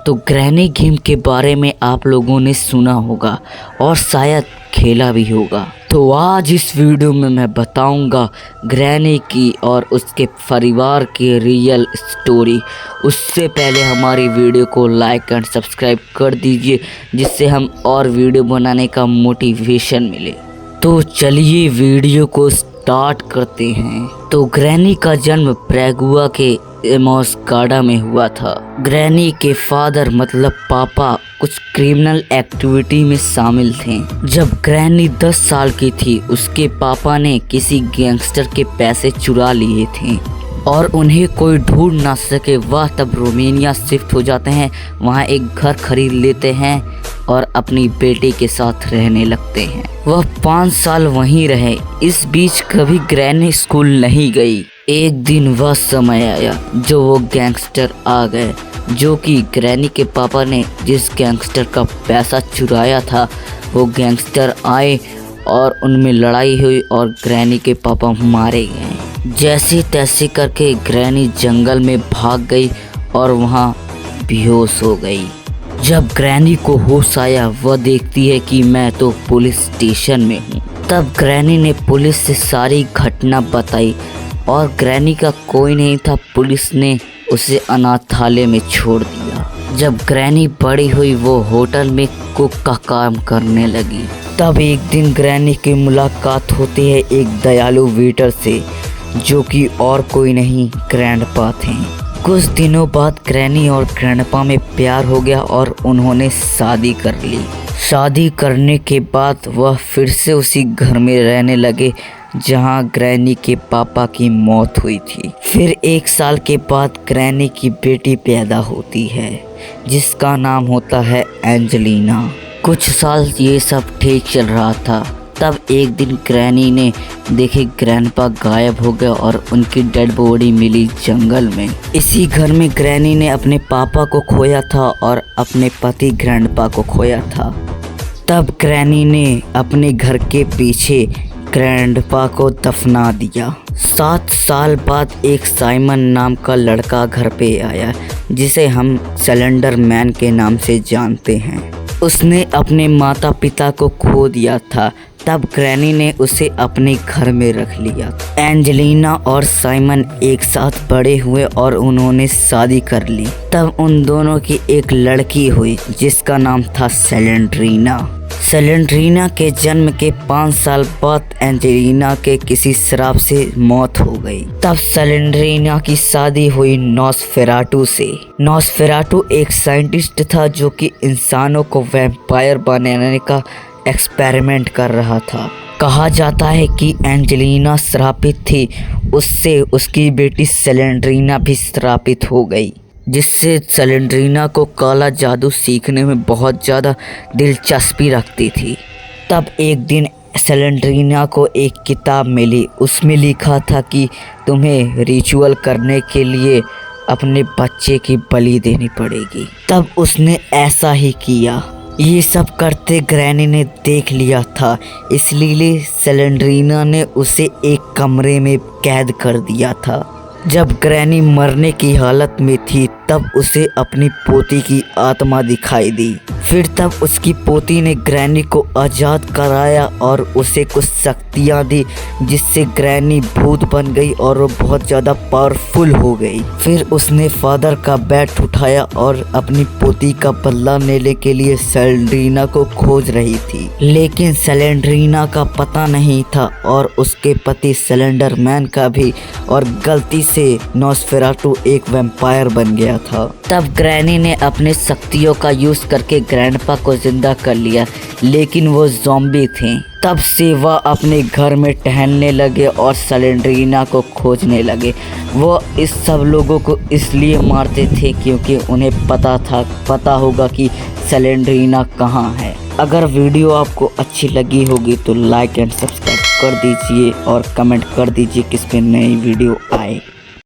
तो granny game के बारे में आप लोगों ने सुना होगा और शायद खेला भी होगा। तो आज इस वीडियो में मैं बताऊंगा ग्रैनी की और उसके परिवार की रियल स्टोरी। उससे पहले हमारी वीडियो को लाइक एंड सब्सक्राइब कर दीजिए जिससे हम और वीडियो बनाने का मोटिवेशन मिले। तो चलिए वीडियो को स्टार्ट करते हैं। तो ग्रैनी का जन्म पैराग्वे के एमोसकाडा में हुआ था। ग्रैनी के फादर मतलब पापा कुछ क्रिमिनल एक्टिविटी में शामिल थे। जब ग्रैनी 10 साल की थी उसके पापा ने किसी गैंगस्टर के पैसे चुरा लिए थे और उन्हें कोई ढूंढ ना सके। वह तब रोमानिया शिफ्ट हो जाते हैं, वहाँ एक घर खरीद लेते हैं और अपनी बेटी के साथ रहने लगते हैं। वह 5 साल वहीं रहे। इस बीच कभी ग्रैनी स्कूल नहीं गई। एक दिन वह समय आया जो वो गैंगस्टर आ गए, जो कि ग्रैनी के पापा ने जिस गैंगस्टर का पैसा चुराया था वो गैंगस्टर आए और उनमें लड़ाई हुई और ग्रैनी के पापा मारे गए। जैसे तैसे करके ग्रैनी जंगल में भाग गई और वहाँ बेहोश हो गई। जब ग्रैनी को होश आया वह देखती है कि मैं तो पुलिस स्टेशन में हूँ। तब ग्रैनी ने पुलिस से सारी घटना बताई और ग्रैनी का कोई नहीं था। पुलिस ने उसे अनाथालय में छोड़ दिया। जब ग्रैनी बड़ी हुई वो होटल में कुक का काम करने लगी। तब एक दिन ग्रैनी की मुलाकात होती है एक दयालु वेटर से, जो कि और कोई नहीं ग्रैंडपा थे। कुछ दिनों बाद ग्रैनी और ग्रैंडपा में प्यार हो गया और उन्होंने शादी कर ली। शादी करने के बाद वह फिर से उसी घर में रहने लगे जहां ग्रैनी के पापा की मौत हुई थी। फिर 1 साल के बाद ग्रैनी की बेटी पैदा होती है जिसका नाम होता है एंजेलिना। कुछ साल ये सब ठीक चल रहा था। तब एक दिन ग्रैनी ने देखे ग्रैंडपा गायब हो गए और उनकी डेड बॉडी मिली जंगल में। इसी घर में ग्रैनी ने अपने पापा को खोया था और अपने पति ग्रैंडपा को खोया था। तब ग्रैनी ने अपने घर के पीछे ग्रैंडपा को दफना दिया। 7 साल बाद एक साइमन नाम का लड़का घर पे आया जिसे हम सिलेंडर मैन के नाम से जानते हैं। उसने अपने माता पिता को खो दिया था। तब ग्रैनी ने उसे अपने घर में रख लिया। एंजेलिना और साइमन एक साथ बड़े हुए और उन्होंने शादी कर ली। तब उन दोनों की एक लड़की हुई जिसका नाम था सेलेंड्रीना। सेलेंड्रीना के जन्म के 5 साल बाद एंजेलिना के किसी शराब से मौत हो गई। तब सेलेंड्रीना की शादी हुई नॉसफेराटू से। नॉसफेराटू एक साइंटिस्ट था जो कि इंसानों को वैम्पायर बनाने का एक्सपेरिमेंट कर रहा था। कहा जाता है कि एंजेलिना श्रापित थी, उससे उसकी बेटी सेलेंड्रीना भी श्रापित हो गई, जिससे सेलेंड्रीना को काला जादू सीखने में बहुत ज़्यादा दिलचस्पी रखती थी। तब एक दिन सेलेंड्रीना को एक किताब मिली। उसमें लिखा था कि तुम्हें रिचुअल करने के लिए अपने बच्चे की बलि देनी पड़ेगी। तब उसने ऐसा ही किया। ये सब करते ग्रैनी ने देख लिया था, इसलिए सेलेंड्रीना ने उसे एक कमरे में कैद कर दिया था। जब ग्रैनी मरने की हालत में थी तब उसे अपनी पोती की आत्मा दिखाई दी। फिर तब उसकी पोती ने ग्रैनी को आज़ाद कराया और उसे कुछ शक्तियाँ दी जिससे ग्रैनी भूत बन गई और वो बहुत ज़्यादा पावरफुल हो गई। फिर उसने फादर का बैट उठाया और अपनी पोती का बदला लेने के लिए सेलेंड्रीना को खोज रही थी, लेकिन सेलेंड्रीना का पता नहीं था और उसके पति सिलेंडर मैन का भी, और गलती से नॉसफेराटू एक वैम्पायर बन गया था। तब ग्रैनी ने अपने शक्तियों का यूज़ करके ग्रैंडपा को जिंदा कर लिया, लेकिन वो ज़ॉम्बी थे। तब से वह अपने घर में टहलने लगे और सेलेंड्रीना को खोजने लगे। वो इस सब लोगों को इसलिए मारते थे क्योंकि उन्हें पता होगा कि सेलेंड्रीना कहाँ है। अगर वीडियो आपको अच्छी लगी होगी तो लाइक एंड सब्सक्राइब कर दीजिए और कमेंट कर दीजिए किस पे नई वीडियो आए।